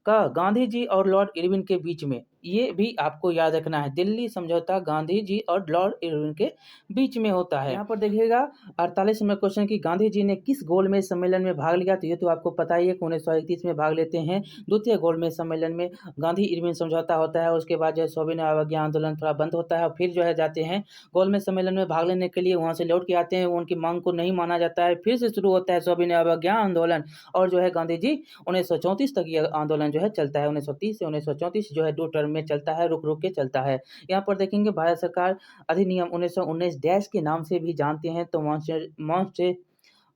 का गांधी जी और लॉर्ड इरविन के बीच में, ये भी आपको याद रखना है। दिल्ली समझौता गांधी जी और लॉर्ड इरविन के बीच में होता है। यहाँ पर देखिएगा 48 नंबर क्वेश्चन की गांधी जी ने किस गोलमेज सम्मेलन में भाग लिया? तो ये तो आपको पता ही है कि 1931 में भाग लेते हैं। द्वितीय गोलमेज सम्मेलन में गांधी इरविन समझौता होता है। उसके बाद जो है सविनय अवज्ञा आंदोलन थोड़ा बंद होता है और फिर जो है जाते हैं गोलमेज सम्मेलन में भाग लेने के लिए। वहाँ से लौट के आते हैं, उनकी मांग को नहीं माना जाता है। फिर से शुरू होता है सविनय अवज्ञा आंदोलन और जो है गांधी जी 1934 तक ये आंदोलन जो है चलता है। 1930 से 1934 जो है 2 टर्म में चलता है, रुक रुक के चलता है। यहाँ पर देखेंगे भारत सरकार अधिनियम 1919 डैश के नाम से भी जानते हैं। तो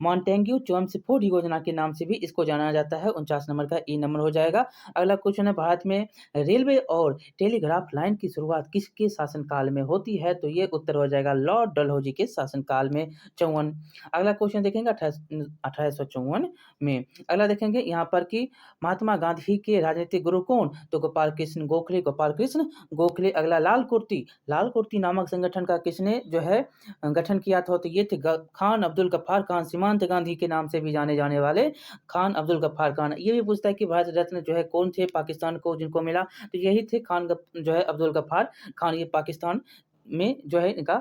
मॉन्टेग्यू चेम्सफोर्ड योजना के नाम से भी इसको जाना जाता है। 49 नंबर का ई नंबर हो जाएगा। अगला क्वेश्चन है भारत में रेलवे और टेलीग्राफ लाइन की शुरुआत किसके शासनकाल में होती है? तो ये उत्तर हो जाएगा लॉर्ड डलहौजी के शासनकाल में 54। अगला क्वेश्चन देखेंगे 1854 में। अगला देखेंगे यहाँ पर कि महात्मा गांधी के राजनीतिक गुरु कौन? तो गोपाल कृष्ण गोखले, गोपाल कृष्ण गोखले। अगला लाल कुर्ती नामक संगठन का किसने जो है गठन किया था? तो ये थे खान अब्दुल गफ्फार खान, सीमांत गांधी के नाम से भी जाने जाने वाले खान अब्दुल गफ्फार खान। ये भी पूछता है कि भारत रत्न जो है कौन थे पाकिस्तान को जिनको मिला? तो यही थे जो है अब्दुल गफ्फार खान। ये पाकिस्तान में जो है इनका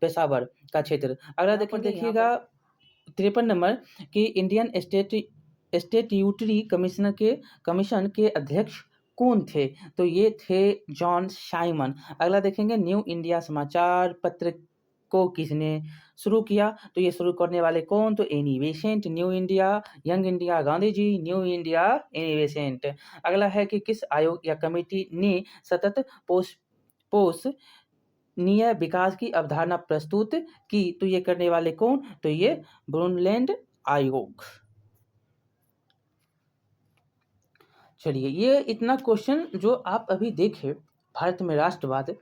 पेशावर का क्षेत्र। अगला देखिएगा 53 नंबर कि इंडियन स्टेट्यूटरी कमीशन के अध्यक्ष कौन थे? तो ये थे जॉन साइमन। अगला देखेंगे न्यू इंडिया समाचार पत्र को किसने शुरू किया? तो ये शुरू करने वाले कौन? तो Annie Besant. New India, Young India Gandhi ji, New India Annie Besant. अगला है कि किस आयोग या कमेटी ने सतत पोषणीय विकास की अवधारणा प्रस्तुत की? तो ये करने वाले कौन? तो ये ब्रुनलैंड आयोग। चलिए ये इतना क्वेश्चन जो आप अभी देखे भारत में राष्ट्रवाद,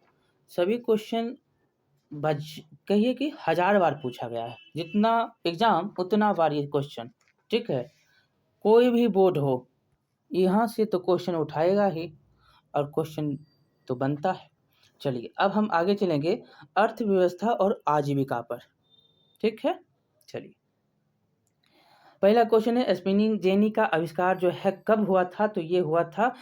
सभी क्वेश्चन कहिए कि 1000 बार पूछा गया है। जितना एग्जाम उतना बार ये क्वेश्चन, ठीक है। कोई भी बोर्ड हो यहाँ से तो क्वेश्चन उठाएगा ही और क्वेश्चन तो बनता है। चलिए अब हम आगे चलेंगे अर्थव्यवस्था और आजीविका पर, ठीक है। चलिए पहला क्वेश्चन है स्पिनिंग जेनी का आविष्कार जो है कब हुआ था? तो ये हुआ था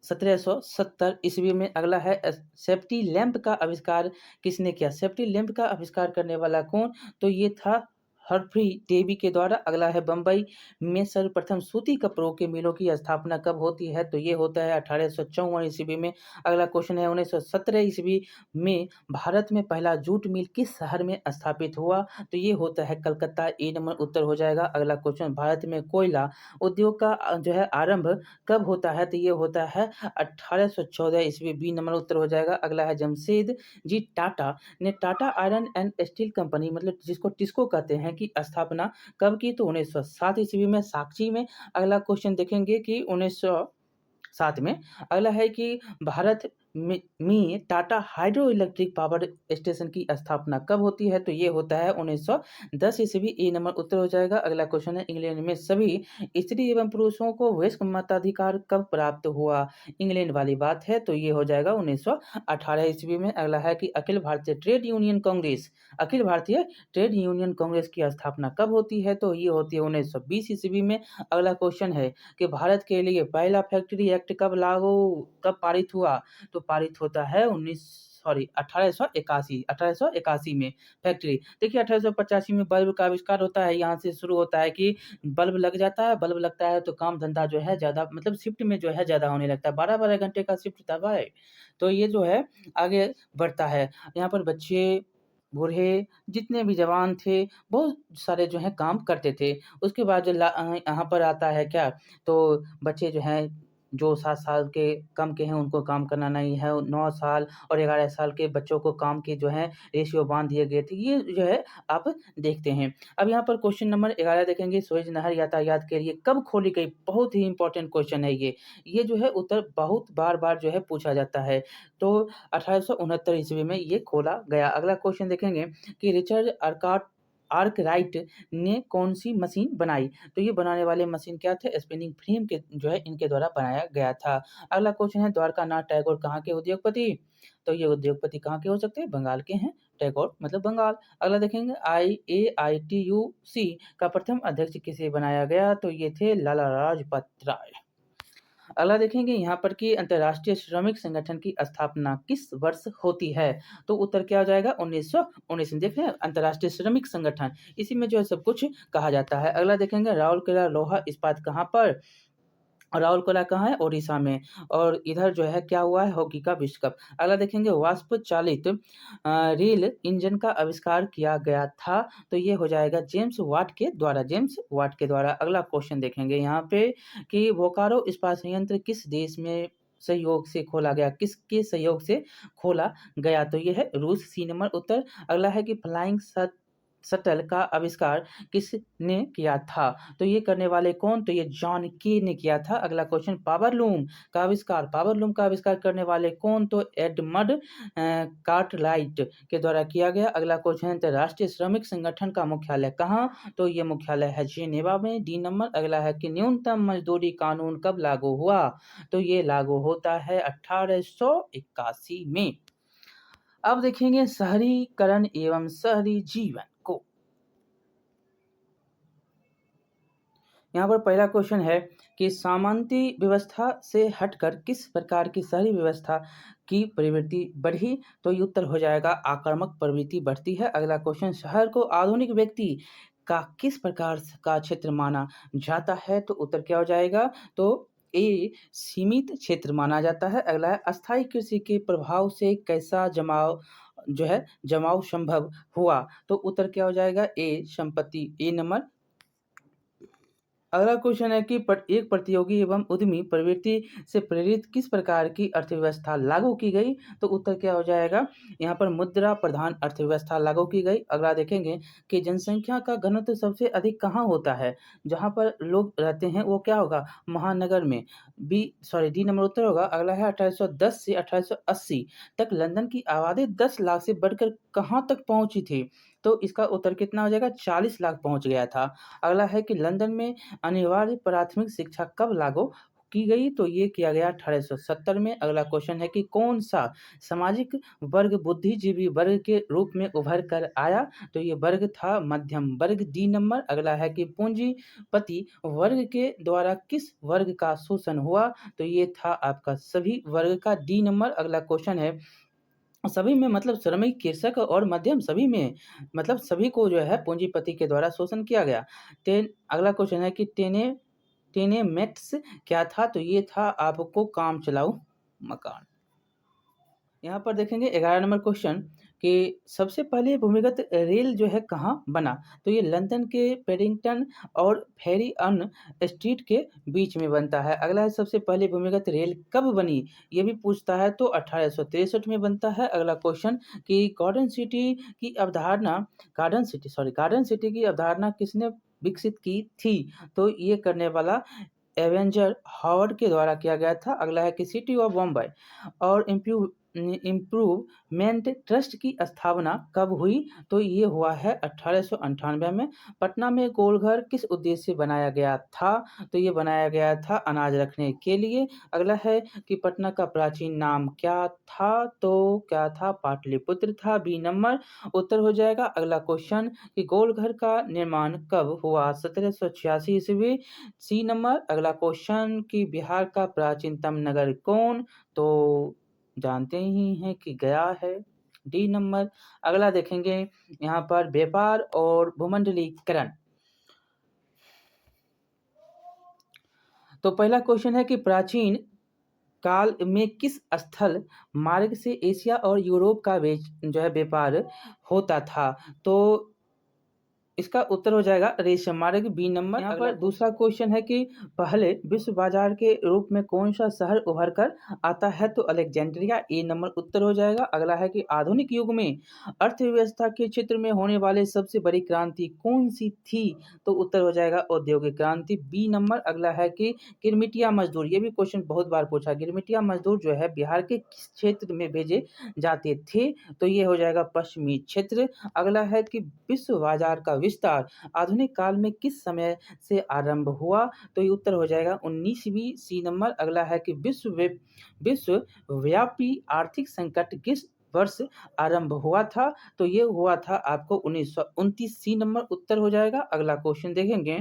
1770 ईस्वी में। अगला है सेफ्टी लैंप का आविष्कार किसने किया? सेफ्टी लैंप का आविष्कार करने वाला कौन? तो ये था हम्फ्री डेवी के द्वारा। अगला है बम्बई में सर्वप्रथम सूती कपड़ों के मिलों की स्थापना कब होती है? तो ये होता है 1854 ईस्वी में। अगला क्वेश्चन है 1917 ईस्वी में भारत में पहला जूट मिल किस शहर में स्थापित हुआ? तो ये होता है कलकत्ता। ए नंबर उत्तर हो जाएगा। अगला क्वेश्चन भारत में कोयला उद्योग का जो है आरंभ कब होता है? तो ये होता है 1814 ईस्वी। बी नंबर उत्तर हो जाएगा। अगला है जमशेद जी टाटा ने Tata iron and steel company मतलब जिसको टिस्को कहते हैं की स्थापना कब की? तो 1907 ईस्वी में साक्षी में। अगला क्वेश्चन देखेंगे कि 1907 में। अगला है कि भारत में Tata hydro electric power station की स्थापना कब होती है? तो ये होता है 1910 ईस्वी। ए नंबर उत्तर हो जाएगा। अगला क्वेश्चन है, इंग्लैंड में सभी स्त्री एवं पुरुषों को वयस्क मताधिकार कब प्राप्त हुआ? इंग्लैंड वाली बात है, तो ये हो जाएगा 1918 ईस्वी में। अगला है कि अखिल भारतीय ट्रेड यूनियन कांग्रेस की स्थापना कब होती है? तो ये होती है 1920 ईस्वी में। अगला क्वेश्चन है कि भारत के लिए पहला फैक्ट्री एक्ट कब पारित हुआ? तो पारित होता है 1881 में। फैक्ट्री देखिए, 1885 में बल्ब का आविष्कार होता है। यहाँ से शुरू होता है कि बल्ब लग जाता है, बल्ब लगता है तो काम धंधा जो है ज़्यादा, मतलब शिफ्ट में जो है ज़्यादा होने लगता है। 12-12 घंटे का शिफ्ट था भाई। तो ये जो है आगे बढ़ता है। यहाँ पर बच्चे, बूढ़े, जितने भी जवान थे, बहुत सारे जो हैं काम करते थे। उसके बाद यहाँ पर आता है क्या, तो बच्चे जो हैं, जो 7 साल के कम के हैं उनको काम करना नहीं है। 9 साल और 11 साल के बच्चों को काम के जो है रेशियो बाँध दिए गए थे। ये जो है आप देखते हैं। अब यहाँ पर क्वेश्चन नंबर 11 देखेंगे, सुएज़ नहर यातायात के लिए कब खोली गई? बहुत ही इम्पोर्टेंट क्वेश्चन है ये। ये जो है उत्तर बहुत बार-बार जो है पूछा जाता है। तो 1869 ईस्वी में ये खोला गया। अगला क्वेश्चन देखेंगे कि रिचर्ड आर्कराइट ने कौन-सी मशीन बनाई? तो ये बनाने वाले मशीन क्या थे? स्पिनिंग फ्रेम के जो है इनके द्वारा बनाया गया था। अगला क्वेश्चन है, द्वारकानाथ टैगोर कहाँ के उद्योगपति? तो ये उद्योगपति कहाँ के हो सकते हैं? बंगाल के हैं। टैगोर मतलब बंगाल। अगला देखेंगे, AITUC का प्रथम अध्यक्ष किसे बनाया गया? तो ये थे लाला लाजपत राय। अगला देखेंगे यहाँ पर कि अंतर्राष्ट्रीय श्रमिक संगठन की स्थापना किस वर्ष होती है? तो उत्तर क्या हो जाएगा? 1919 में। देख रहे हैं, अंतर्राष्ट्रीय श्रमिक संगठन, इसी में जो है सब कुछ कहा जाता है। अगला देखेंगे, राउरकेला लोहा इस्पात कहाँ पर? राउरकेला कहाँ है? ओडिशा में। और इधर जो है क्या हुआ है? हॉकी का विश्व कप। अगला देखेंगे, वाष्प चालित रेल इंजन का आविष्कार किया गया था। तो ये हो जाएगा जेम्स वाट के द्वारा। अगला क्वेश्चन देखेंगे यहाँ पे कि बोकारो इस्पात संयंत्र किस देश में सहयोग से खोला गया? किसके सहयोग से खोला गया? तो ये है रूस। सी नंबर उत्तर। अगला है कि फ्लाइंग शटल का आविष्कार किसने किया था? तो ये करने वाले कौन? तो ये जॉन के ने किया था। अगला क्वेश्चन, पावर लूम का आविष्कार करने वाले कौन? तो एडमंड कार्टराइट के द्वारा किया गया। अगला क्वेश्चन, अंतर्राष्ट्रीय श्रमिक संगठन का मुख्यालय कहाँ? तो ये मुख्यालय है जेनेवा में। D number. अगला है कि न्यूनतम मजदूरी कानून कब लागू हुआ? तो ये लागू होता है 1881 में। अब देखेंगे शहरीकरण एवं शहरी जीवन को। यहाँ पर पहला क्वेश्चन है कि सामंती व्यवस्था से हटकर किस प्रकार की शहरी व्यवस्था की प्रवृत्ति बढ़ी? तो ये उत्तर हो जाएगा आक्रामक प्रवृत्ति बढ़ती है। अगला क्वेश्चन, शहर को आधुनिक व्यक्ति का किस प्रकार का क्षेत्र माना जाता है? तो उत्तर क्या हो जाएगा? तो ए सीमित क्षेत्र माना जाता है। अगला है, अस्थायी कृषि के प्रभाव से कैसा जमाव संभव हुआ? तो उत्तर क्या हो जाएगा? ए संपत्ति। ए नंबर। अगला क्वेश्चन है कि एक प्रतियोगी एवं उद्यमी प्रवृत्ति से प्रेरित किस प्रकार की अर्थव्यवस्था लागू की गई? तो उत्तर क्या हो जाएगा? यहाँ पर मुद्रा प्रधान अर्थव्यवस्था लागू की गई। अगला देखेंगे कि जनसंख्या का घनत्व सबसे अधिक कहाँ होता है? जहाँ पर लोग रहते हैं वो क्या होगा? महानगर में। डी नंबर उत्तर होगा। अगला है, 1810 से 1880 तक लंदन की आबादी 10 लाख से बढ़कर कहाँ तक पहुंची थी? तो इसका उत्तर कितना हो जाएगा? 40 लाख पहुंच गया था। अगला है कि लंदन में अनिवार्य प्राथमिक शिक्षा कब लागू की गई? तो ये किया गया 1870 में। अगला क्वेश्चन है कि कौन सा सामाजिक वर्ग बुद्धिजीवी वर्ग के रूप में उभर कर आया? तो ये वर्ग था मध्यम वर्ग। D number. अगला है कि पूंजीपति वर्ग के द्वारा किस वर्ग का शोषण हुआ? तो ये था आपका सभी वर्ग का। D number. अगला क्वेश्चन है, सभी में मतलब श्रमिक, कृषक और मध्यम, सभी में मतलब सभी को जो है पूंजीपति के द्वारा शोषण किया गया। अगला क्वेश्चन है कि टेनेमेंट्स क्या था? तो ये था आपको काम चलाऊ मकान। यहाँ पर देखेंगे 11 नंबर क्वेश्चन कि सबसे पहले भूमिगत रेल जो है कहाँ बना? तो ये लंदन के पेडिंगटन और फेरी ऑन स्ट्रीट के बीच में बनता है। अगला है, सबसे पहले भूमिगत रेल कब बनी? ये भी पूछता है, तो 1863 में बनता है। अगला क्वेश्चन कि गार्डन सिटी की अवधारणा किसने विकसित की थी? तो ये करने वाला एवेंजर हॉवर्ड के द्वारा किया गया था। अगला है कि सिटी ऑफ बॉम्बे और इम्प्रूवमेंट ट्रस्ट की स्थापना कब हुई? तो ये हुआ है 1898 में। पटना में गोलघर किस उद्देश्य से बनाया गया था? तो ये बनाया गया था अनाज रखने के लिए। अगला है कि पटना का प्राचीन नाम क्या था? तो क्या था? पाटलिपुत्र था। बी नंबर उत्तर हो जाएगा। अगला क्वेश्चन कि गोलघर का निर्माण कब हुआ? 1786 ईस्वी। C number. अगला क्वेश्चन कि बिहार का प्राचीनतम नगर कौन? तो जानते ही हैं कि गया है। D number. अगला देखेंगे यहाँ पर व्यापार और भूमंडलीकरण। तो पहला क्वेश्चन है कि प्राचीन काल में किस स्थल मार्ग से एशिया और यूरोप का व्यापार होता था? तो इसका उत्तर हो जाएगा रेशम मार्ग। B number. यहाँ पर दूसरा क्वेश्चन है कि पहले विश्व बाजार के रूप में कौन सा शहर उभर कर आता है? तो अलेक्जेंड्रिया। ए नंबर उत्तर हो जाएगा। अगला है कि आधुनिक युग में अर्थव्यवस्था के क्षेत्र में होने वाले सबसे बड़ी क्रांति कौन सी थी? तो उत्तर हो जाएगा औद्योगिक क्रांति। B number. अगला है कि गिरमिटिया मजदूर, ये भी क्वेश्चन बहुत बार पूछा, गिरमिटिया मजदूर जो है बिहार के किस क्षेत्र में भेजे जाते थे? तो ये हो जाएगा पश्चिमी क्षेत्र। अगला है कि विश्व बाजार का विस्तार आधुनिक काल में किस समय से आरंभ हुआ? तो ये उत्तर हो जाएगा 19वीं। C number. अगला है कि विश्वव्यापी आर्थिक संकट किस वर्ष आरंभ हुआ था? तो ये हुआ था आपको 1929। सी नंबर उत्तर हो जाएगा। अगला क्वेश्चन देखेंगे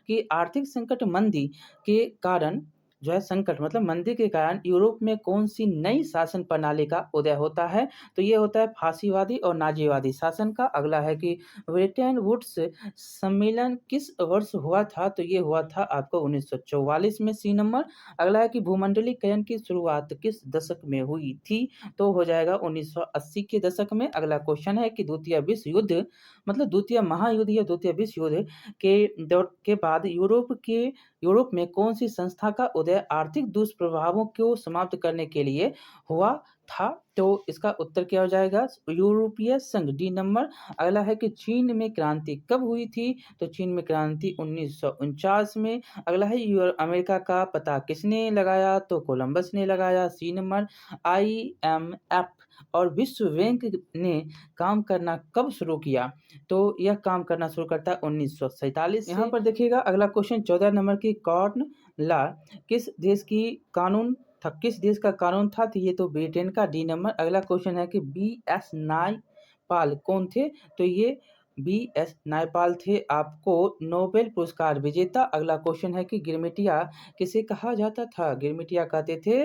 कि आर्थिक संकट मंदी के कारण जो है, संकट मतलब मंदी के कारण यूरोप में कौन सी नई शासन प्रणाली का उदय होता है? तो ये होता है फांसीवादी और नाजीवादी शासन का। अगला है कि ब्रिटेन वुड्स सम्मेलन किस वर्ष हुआ था? तो ये हुआ था आपको 1944 में। C number. अगला है कि भूमंडलीकरण की शुरुआत किस दशक में हुई थी? तो हो जाएगा 1980 के दशक में। अगला क्वेश्चन है कि द्वितीय विश्व युद्ध मतलब द्वितीय महायुद्ध या द्वितीय विश्व युद्ध के दौर के बाद यूरोप में कौन सी संस्था का उदय आर्थिक दुष्प्रभावों को समाप्त करने के लिए हुआ था? तो इसका उत्तर क्या हो जाएगा? यूरोपीय संघ। D number. अगला है कि चीन में क्रांति कब हुई थी? तो चीन में क्रांति 1949 में। अगला है अमेरिका का पता किसने लगाया? तो कोलंबस ने लगाया। सी नंबर। IMF और विश्व बैंक ने काम करना कब शुरू किया? तो यह काम करना शुरू करता है 1947 से। यहाँ पर देखिएगा अगला क्वेश्चन 14 नंबर की कॉर्न लॉ किस देश का कानून था? तो ये तो ब्रिटेन का। D number. अगला क्वेश्चन है कि BS नायपाल कौन थे? तो ये BS नायपाल थे आपको नोबेल पुरस्कार विजेता। अगला क्वेश्चन है कि गिरमिटिया किसे कहा जाता था? गिरमिटिया कहते थे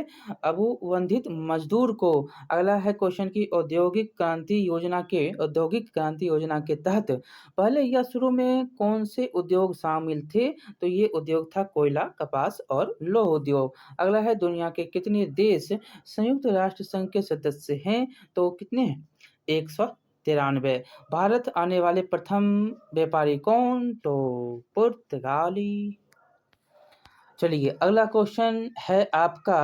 अबुवंधित मजदूर को। अगला है क्वेश्चन की औद्योगिक क्रांति योजना के तहत पहले या शुरू में कौन से उद्योग शामिल थे? तो ये उद्योग था कोयला, कपास और लौह उद्योग। अगला है दुनिया के कितने देश संयुक्त राष्ट्र संघ के सदस्य हैं? तो कितने हैं? 193। भारत आने वाले प्रथम व्यापारी कौन? तो पुर्तगाली। चलिए अगला क्वेश्चन है आपका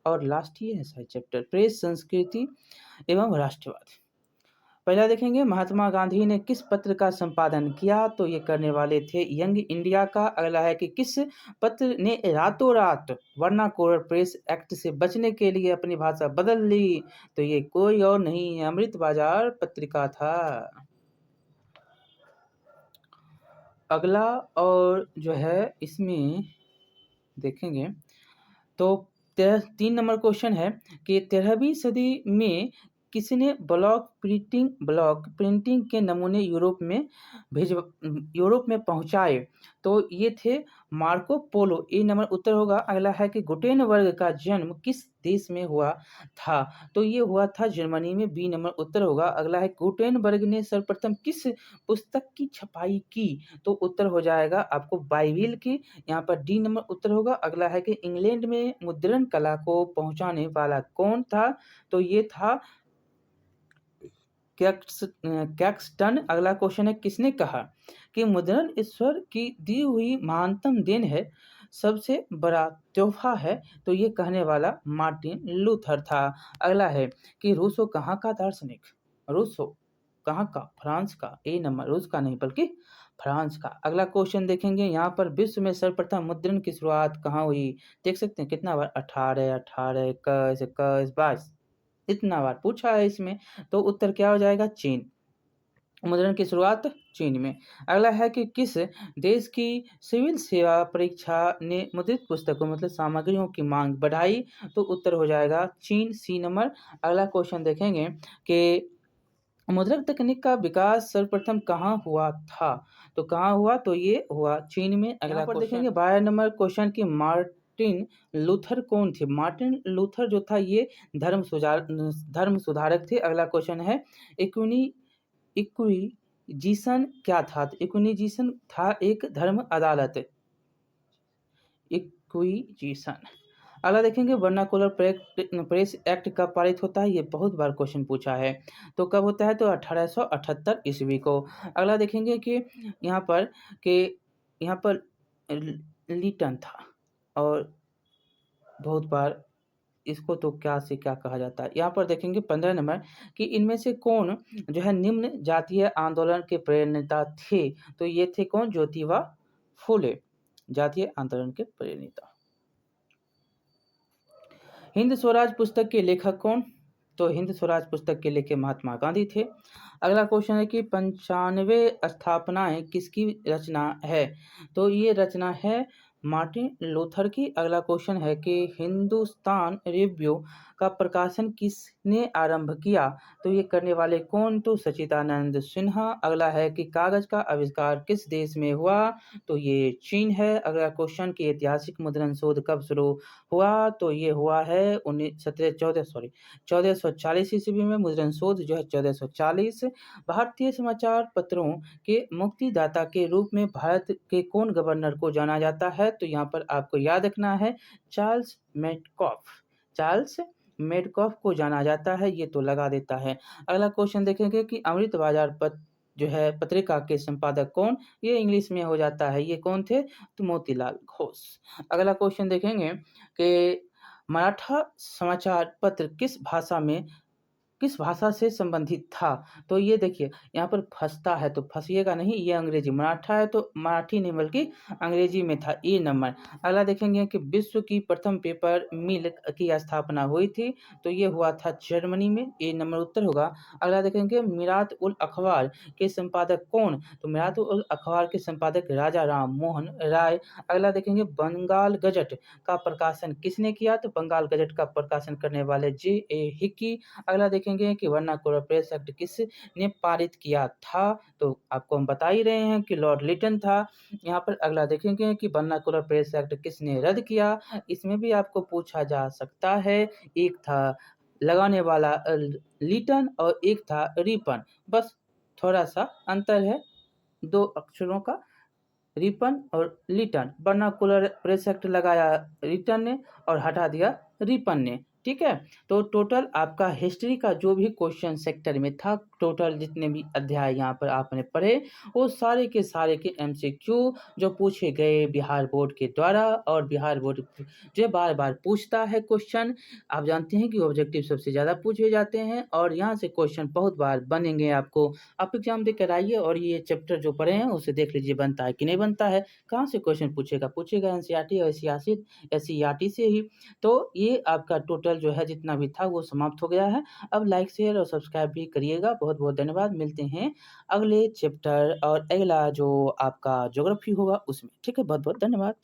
और लास्ट ही है शायद चैप्टर, प्रेस संस्कृति एवं राष्ट्रवाद। पहला देखेंगे महात्मा गांधी ने किस पत्र का संपादन किया? तो ये करने वाले थे यंग इंडिया का। अगला है कि किस पत्र ने रातों रात वर्नाकुलर प्रेस एक्ट से बचने के लिए अपनी भाषा बदल ली? तो ये कोई और नहीं, अमृत बाजार पत्रिका था। अगला और जो है इसमें देखेंगे तो 3 नंबर क्वेश्चन है कि 13वीं सदी में किसने ब्लॉक प्रिंटिंग के नमूने यूरोप में पहुंचाए? तो ये थे मार्को पोलो। ए नंबर उत्तर होगा। अगला है कि गुटेनबर्ग का जन्म किस देश में हुआ था? तो ये हुआ था जर्मनी में। बी नंबर उत्तर होगा। अगला है गुटेनबर्ग ने सर्वप्रथम किस पुस्तक की छपाई की? तो उत्तर हो जाएगा आपको बाइबिल की। यहाँ पर डी नंबर उत्तर होगा। अगला है कि इंग्लैंड में मुद्रण कला को पहुंचाने वाला कौन था? तो ये था कैक्सटन। अगला क्वेश्चन है किसने कहा कि मुद्रण ईश्वर की दी हुई महानतम देन है, सबसे बड़ा तोहफा है? तो ये कहने वाला मार्टिन लूथर था। अगला है कि रूसो कहाँ का दार्शनिक? रूसो कहाँ का? फ्रांस का। ए नंबर, रूस का नहीं बल्कि फ्रांस का। अगला क्वेश्चन देखेंगे, यहाँ पर विश्व में सर्वप्रथम मुद्रण की शुरुआत कहाँ हुई? देख सकते हैं कितना बार 18, 18, 21, 21, 22 इतना बार पूछा है इसमें, तो उत्तर क्या हो जाएगा? चीन। मुद्रण की शुरुआत चीन में। अगला है कि किस देश की सिविल सेवा परीक्षा ने मुद्रित पुस्तकों मतलब सामग्रियों की मांग बढ़ाई? तो उत्तर हो जाएगा चीन, सी नंबर। अगला क्वेश्चन देखेंगे कि मुद्रक तकनीक का विकास सर्वप्रथम कहाँ हुआ था? तो कहाँ हुआ? तो ये हुआ चीन में। अगला पर देखेंगे 12 नंबर क्वेश्चन की मार्टिन लूथर कौन थे? मार्टिन लूथर जो था ये धर्म सुधारक थे। अगला क्वेश्चन है इक्विजिशन क्या था? तो इक्विजिशन था एक धर्म अदालत। इक्विजिशन। अगला देखेंगे वर्नाकुलर प्रेस एक्ट कब पारित होता है? ये बहुत बार क्वेश्चन पूछा है। तो कब होता है? तो 1878 ईस्वी को। अगला देखेंगे कि यहाँ पर लिटन था और बहुत बार इसको तो क्या से क्या कहा जाता है। यहाँ पर देखेंगे 15 नंबर कि इनमें से कौन जो है निम्न जातीय आंदोलन के प्रेरणा थे? तो ये थे कौन? ज्योतिबा फुले, जातीय आंदोलन के प्रेरणा। हिंद स्वराज पुस्तक के लेखक कौन? तो हिंद स्वराज पुस्तक के लेखक महात्मा गांधी थे। अगला क्वेश्चन है कि 95 स्थापनाएं किसकी रचना है? तो ये रचना है मार्टिन लूथर की। अगला क्वेश्चन है कि हिंदुस्तान रिव्यू का प्रकाशन किसने आरंभ किया? तो ये करने वाले कौन? तो सच्चिदानंद सिन्हा। अगला है कि कागज का आविष्कार किस देश में हुआ? तो ये चीन है। अगला क्वेश्चन की ऐतिहासिक मुद्रण शोध कब शुरू हुआ? तो ये हुआ है 1440 ईस्वी में मुद्रण शोध जो है 1440। भारतीय समाचार पत्रों के मुक्तिदाता के रूप में भारत के कौन गवर्नर को जाना जाता है? तो यहाँ पर आपको याद रखना है चार्ल्स मेडकॉफ। चार्ल्स मेडकॉफ को जाना जाता है, ये तो लगा देता है। अगला क्वेश्चन देखेंगे कि अमृत बाजार जो है पत्रिका के संपादक कौन? ये इंग्लिश में हो जाता है, ये कौन थे? तो मोतीलाल घोष। अगला क्वेश्चन देखेंगे कि मराठा समाचार पत्र किस भाषा से संबंधित था? तो ये देखिए यहाँ पर फंसता है तो फंसिएगा नहीं, ये अंग्रेजी। मराठा है तो मराठी नहीं बल्कि अंग्रेजी में था। ए नंबर। अगला देखेंगे कि विश्व की प्रथम पेपर मिल की स्थापना हुई थी? तो ये हुआ था जर्मनी में। ए नंबर उत्तर होगा। अगला देखेंगे मिरात उल अखबार के संपादक कौन? तो मिरात उल अखबार के संपादक राजा राम मोहन राय। अगला देखेंगे बंगाल गजट का प्रकाशन किसने किया? तो बंगाल गजट का प्रकाशन करने वाले J.A. हिक्की। अगला देखेंगे कि वर्नाकुलर प्रेस एक्ट किसने पारित किया था? तो आपको हम बता ही रहे हैं कि लॉर्ड लिटन था। यहाँ पर अगला देखेंगे कि वर्नाकुलर प्रेस एक्ट किसने रद्द किया? इसमें भी आपको पूछा जा सकता है। एक था लगाने वाला लिटन और एक था रिपन, बस थोड़ा सा अंतर है दो अक्षरों का, रिपन और लिटन। वर्नाकुलर प्रेस एक्ट लगाया रिटन ने और हटा दिया रिपन ने। ठीक है, तो टोटल आपका हिस्ट्री का जो भी क्वेश्चन सेक्टर में था, टोटल जितने भी अध्याय यहाँ पर आपने पढ़े वो सारे के एमसीक्यू जो पूछे गए बिहार बोर्ड के द्वारा, और बिहार बोर्ड जो बार बार पूछता है क्वेश्चन। आप जानते हैं कि ऑब्जेक्टिव सबसे ज़्यादा पूछे जाते हैं और यहाँ से क्वेश्चन बहुत बार बनेंगे। आपको आप एग्जाम देकर आइए और ये चैप्टर जो पढ़े हैं उसे देख लीजिए बनता है कि नहीं बनता है। कहाँ से क्वेश्चन पूछेगा एनसीईआरटी और एससीईआरटी से ही। तो ये आपका टोटल जो है जितना भी था वो समाप्त हो गया है। अब लाइक शेयर और सब्सक्राइब भी करिएगा। बहुत बहुत धन्यवाद। मिलते हैं अगले चैप्टर और अगला जो आपका ज्योग्राफी होगा उसमें। ठीक है, बहुत बहुत धन्यवाद।